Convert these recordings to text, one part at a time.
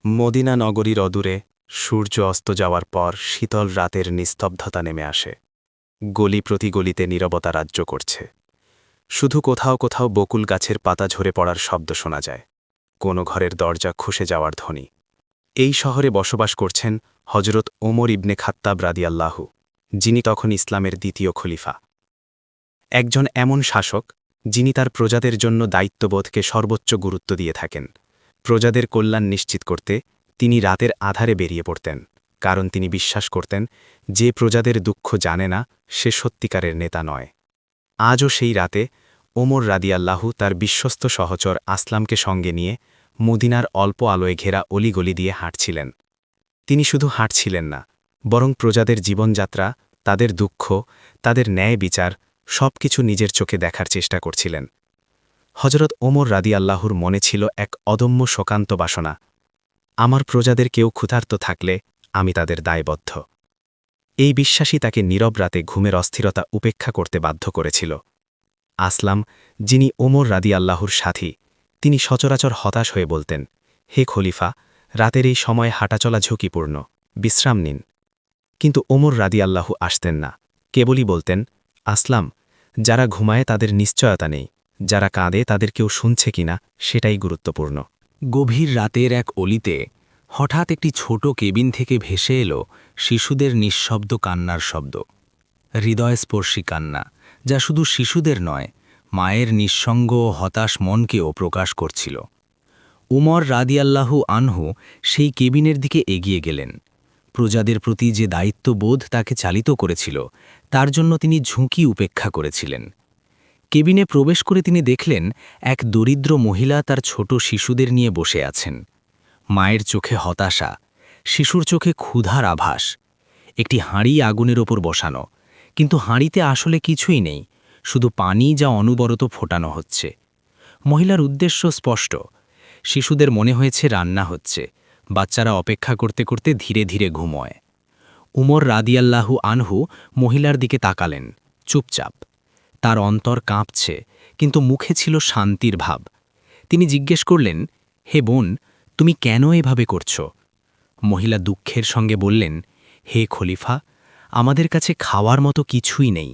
Medina নগরীর অদূরে সূর্য অস্ত যাওয়ার পর শীতল রাতের নিস্তব্ধতা নেমে আসে। গলি প্রতি গলিতে নীরবতা রাজ্য করছে। শুধু কোথাও কোথাও বকুল গাছের পাতা ঝরে পড়ার শব্দ শোনা যায়, কোনো ঘরের দরজা খসে যাওয়ার ধ্বনি। এই শহরে বসবাস করছেন হজরত ওমর ইবনে খাত্তাব রাদিয়াল্লাহু, যিনি তখন ইসলামের দ্বিতীয় খলিফা। একজন এমন শাসক যিনি তার প্রজাদের জন্য দায়িত্ববোধকে সর্বোচ্চ গুরুত্ব দিয়ে থাকেন। প্রজাদের কল্যাণ নিশ্চিত করতে তিনি রাতের আধারে বেরিয়ে পড়তেন, কারণ তিনি বিশ্বাস করতেন যে প্রজাদের দুঃখ জানে না সে সত্যিকারের নেতা নয়। আজও সেই রাতে ওমর রাদিয়াল্লাহু তার বিশ্বস্ত সহচর আসলামকে সঙ্গে নিয়ে মদিনার অল্প আলোয় ঘেরা অলিগলি দিয়ে হাঁটছিলেন। তিনি শুধু হাঁটছিলেন না, বরং প্রজাদের জীবনযাত্রা, তাদের দুঃখ, তাদের ন্যায় বিচার সবকিছু নিজের চোখে দেখার চেষ্টা করছিলেন। হজরত ওমর রাদিয়াল্লাহুর মনে ছিল এক অদম্য শোকান্ত বাসনা, আমার প্রজাদের কেউ ক্ষুধার্ত থাকলে আমি তাদের দায়বদ্ধ। এই বিশ্বাসই তাকে নীরব রাতে ঘুমের অস্থিরতা উপেক্ষা করতে বাধ্য করেছিল। আসলাম, যিনি ওমর রাদিয়াল্লাহুর সাথী, তিনি সচরাচর হতাশ হয়ে বলতেন, হে খলিফা, রাতের এই সময় হাঁটাচলা ঝুঁকিপূর্ণ, বিশ্রাম নিন। কিন্তু ওমর রাদিয়াল্লাহু আসতেন না, কেবলই বলতেন, আসলাম, যারা ঘুমায় তাদের নিশ্চয়তা নেই, যারা কাঁদে তাদের কেউ শুনছে কিনা সেটাই গুরুত্বপূর্ণ। গভীর রাতের এক অলিতে হঠাৎ একটি ছোট কেবিন থেকে ভেসে এলো শিশুদের নিঃশব্দ কান্নার শব্দ। হৃদয়স্পর্শী কান্না, যা শুধু শিশুদের নয়, মায়ের নিঃসঙ্গ ও হতাশ মনকেও প্রকাশ করছিল। উমর রাদিয়াল্লাহু আনহু সেই কেবিনের দিকে এগিয়ে গেলেন। প্রজাদের প্রতি যে দায়িত্ববোধ তাকে চালিত করেছিল, তার জন্য তিনি ঝুঁকি উপেক্ষা করেছিলেন। কেবিনে প্রবেশ করে তিনি দেখলেন এক দরিদ্র মহিলা তার ছোট শিশুদের নিয়ে বসে আছেন। মায়ের চোখে হতাশা, শিশুর চোখে ক্ষুধার আভাস। একটি হাঁড়ি আগুনের ওপর বসানো, কিন্তু হাঁড়িতে আসলে কিছুই নেই, শুধু পানি যা অনবরত ফোটানো হচ্ছে। মহিলার উদ্দেশ্য স্পষ্ট, শিশুদের মনে হয়েছে রান্না হচ্ছে, বাচ্চারা অপেক্ষা করতে করতে ধীরে ধীরে ঘুমোয়। উমর রাদিয়াল্লাহু আনহু মহিলার দিকে তাকালেন, চুপচাপ। তার অন্তর কাঁপছে, কিন্তু মুখে ছিল শান্তির ভাব। তিনি জিজ্ঞেস করলেন, হে বোন, তুমি কেন এভাবে করছ? মহিলা দুঃখের সঙ্গে বললেন, হে খলিফা, আমাদের কাছে খাওয়ার মতো কিছুই নেই।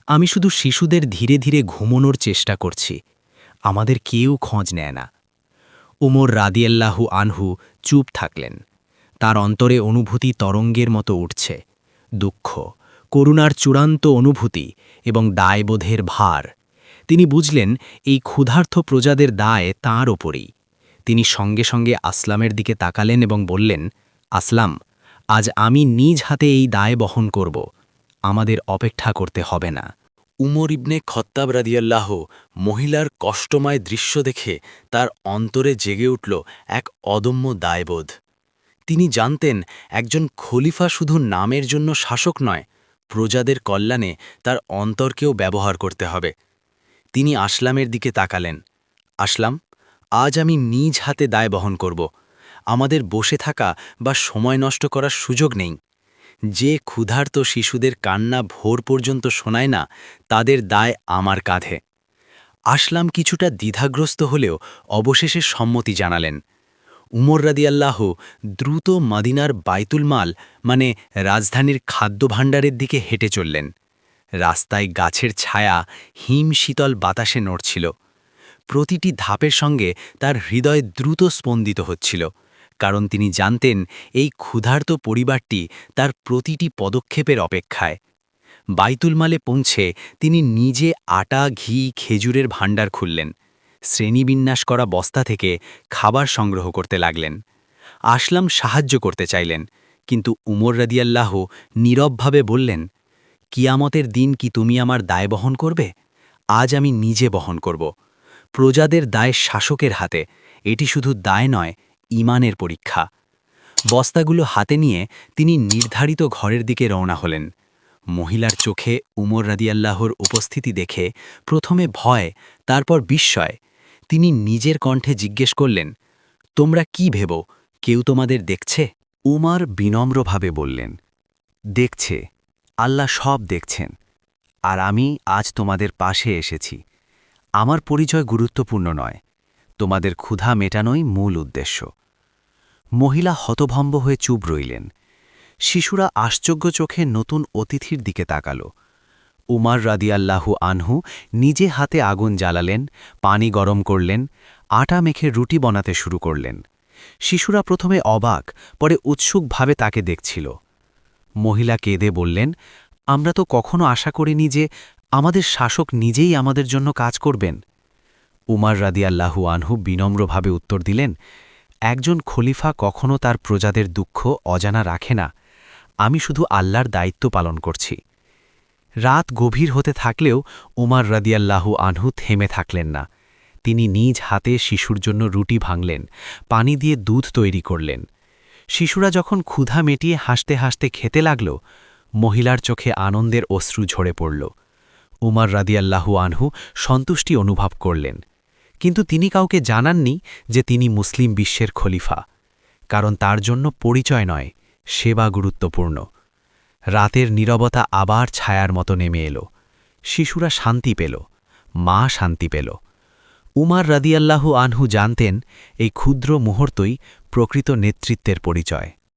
আমি শুধু শিশুদের ধীরে ধীরে ঘুমোনোর চেষ্টা করছি, আমাদের কেউ খোঁজ নেয় না। উমর রাদিয়াল্লাহু আনহু চুপ থাকলেন। তার অন্তরে অনুভূতি তরঙ্গের মতো উঠছে, দুঃখ, করুণার চূড়ান্ত অনুভূতি এবং দায়বোধের ভার। তিনি বুঝলেন এই ক্ষুধার্ত প্রজাদের দায় তাঁর ওপরেই। তিনি সঙ্গে সঙ্গে আসলামের দিকে তাকালেন এবং বললেন, আসলাম, আজ আমি নিজ হাতে এই দায় বহন করব, আমাদের অপেক্ষা করতে হবে না। উমর ইবনে খত্তাব রাদিয়াল্লাহু মহিলার কষ্টময় দৃশ্য দেখে তার অন্তরে জেগে উঠল এক অদম্য দায়বোধ। তিনি জানতেন একজন খলিফা শুধু নামের জন্য শাসক নয়, প্রজাদের কল্যাণে তার অন্তরকেও ব্যবহার করতে হবে। তিনি আসলামের দিকে তাকালেন, আসলাম, আজ আমি নিজ হাতে দায় বহন করব, আমাদের বসে থাকা বা সময় নষ্ট করার সুযোগ নেই। যে ক্ষুধার্ত শিশুদের কান্না ভোর পর্যন্ত শোনায় না, তাদের দায় আমার কাঁধে। আসলাম কিছুটা দ্বিধাগ্রস্ত হলেও অবশেষে সম্মতি জানালেন। উমর রাদিয়াল্লাহু দ্রুত মদিনার বাইতুল মাল মানে রাজধানীর খাদ্যভাণ্ডারের দিকে হেঁটে চললেন। রাস্তায় গাছের ছায়া হিম শীতল বাতাসে নড়ছিল। প্রতিটি ধাপের সঙ্গে তার হৃদয় দ্রুত স্পন্দিত হচ্ছিল, কারণ তিনি জানতেন এই ক্ষুধার্ত পরিবারটি তার প্রতিটি পদক্ষেপের অপেক্ষায়। বাইতুল মালে পৌঁছে তিনি নিজে আটা, ঘি, খেজুরের ভাণ্ডার খুললেন। শ্রেণীবিন্যাস করা বস্তা থেকে খাবার সংগ্রহ করতে লাগলেন। আসলাম সাহায্য করতে চাইলেন, কিন্তু উমর রাদিয়াল্লাহু নীরবভাবে বললেন, কিয়ামতের দিন কি তুমি আমার দায় বহন করবে? আজ আমি নিজে বহন করব। প্রজাদের দায় শাসকের হাতে, এটি শুধু দায় নয়, ঈমানের পরীক্ষা। বস্তাগুলো হাতে নিয়ে তিনি নির্ধারিত ঘরের দিকে রওনা হলেন। মহিলার চোখে উমর রাদিয়াল্লাহুর উপস্থিতি দেখে প্রথমে ভয়, তারপর বিস্ময়। তিনি নিজের কণ্ঠে জিজ্ঞেস করলেন, তোমরা কি ভেব, কেউ তোমাদের দেখছে? উমর বিনম্রভাবে বললেন, দেখছে, আল্লাহ সব দেখছেন, আর আমি আজ তোমাদের পাশে এসেছি। আমার পরিচয় গুরুত্বপূর্ণ নয়, তোমাদের ক্ষুধা মেটানোই মূল উদ্দেশ্য। মহিলা হতভম্ব হয়ে চুপ রইলেন। শিশুরা আশ্চর্য চোখে নতুন অতিথির দিকে তাকাল। উমার রাদিয়াল্লাহু আনহু নিজে হাতে আগুন জ্বালালেন, পানি গরম করলেন, আটা মেখে রুটি বানাতে শুরু করলেন। শিশুরা প্রথমে অবাক, পরে উৎসুকভাবে তাকে দেখছিল। মহিলা কেঁদে বললেন, আমরা তো কখনো আশা করিনি যে আমাদের শাসক নিজেই আমাদের জন্য কাজ করবেন। উমার রাদিয়াল্লাহু আনহু বিনম্রভাবে উত্তর দিলেন, একজন খলিফা কখনো তার প্রজাদের দুঃখ অজানা রাখে না। আমি শুধু আল্লাহর দায়িত্ব পালন করছি। রাত গভীর হতে থাকলেও উমার রাদিয়াল্লাহু আনহু থেমে থাকলেন না। তিনি নিজ হাতে শিশুর জন্য রুটি ভাঙলেন, পানি দিয়ে দুধ তৈরি করলেন। শিশুরা যখন ক্ষুধা মেটিয়ে হাসতে হাসতে খেতে লাগল, মহিলার চোখে আনন্দের অশ্রু ঝরে পড়ল। উমার রাদিয়াল্লাহু আনহু সন্তুষ্টি অনুভব করলেন, কিন্তু তিনি কাউকে জানাননি যে তিনি মুসলিম বিশ্বের খলিফা, কারণ তার জন্য পরিচয় নয়, সেবা গুরুত্বপূর্ণ। রাতের নীরবতা আবার ছায়ার মতো নেমে এলো। শিশুরা শান্তি পেল, মা শান্তি পেল। উমার রাদিয়াল্লাহু আনহু জানতেন, এই ক্ষুদ্র মুহূর্তই প্রকৃত নেতৃত্বের পরিচয়।